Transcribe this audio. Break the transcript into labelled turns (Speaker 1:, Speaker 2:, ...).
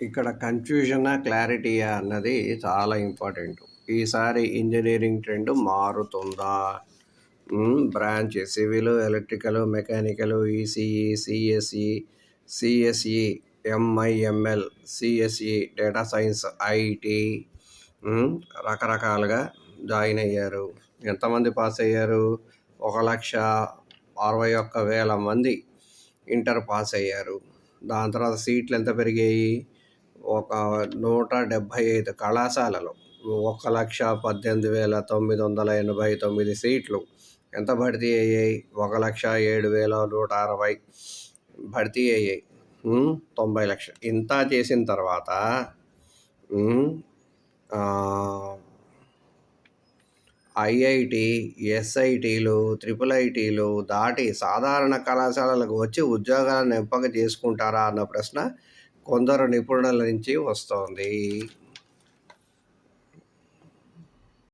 Speaker 1: ఇక్కడ కన్ఫ్యూజనా క్లారిటీయా అన్నది చాలా ఇంపార్టెంట్. ఈసారి ఇంజనీరింగ్ ట్రెండ్ మారుతుందా? Branch civil, electrical, mechanical, ECE, CSE, CSE, AIML, CSE, data science, IT రకరకాలుగా జాయిన్ అయ్యారు. ఎంతమంది పాస్ అయ్యారు? 1,61,000 మంది ఇంటర్ పాస్ అయ్యారు. దాని తర్వాత సీట్లు ఎంత పెరిగాయి? 175 కళాశాలలు 1,18,989 సీట్లు ఎంత భర్తీ అయ్యాయి? 1,07,160 భర్తీ అయ్యాయి. 90 లక్షలు. ఇంత చేసిన తర్వాత ఐఐటి, ఎస్ఐటీలు, ట్రిపుల్ ఐటీలు దాటి సాధారణ కళాశాలలకు వచ్చి ఉద్యోగాలను ఎంపిక చేసుకుంటారా అన్న ప్రశ్న కొందరు నిపుణుల నుంచి వస్తోంది.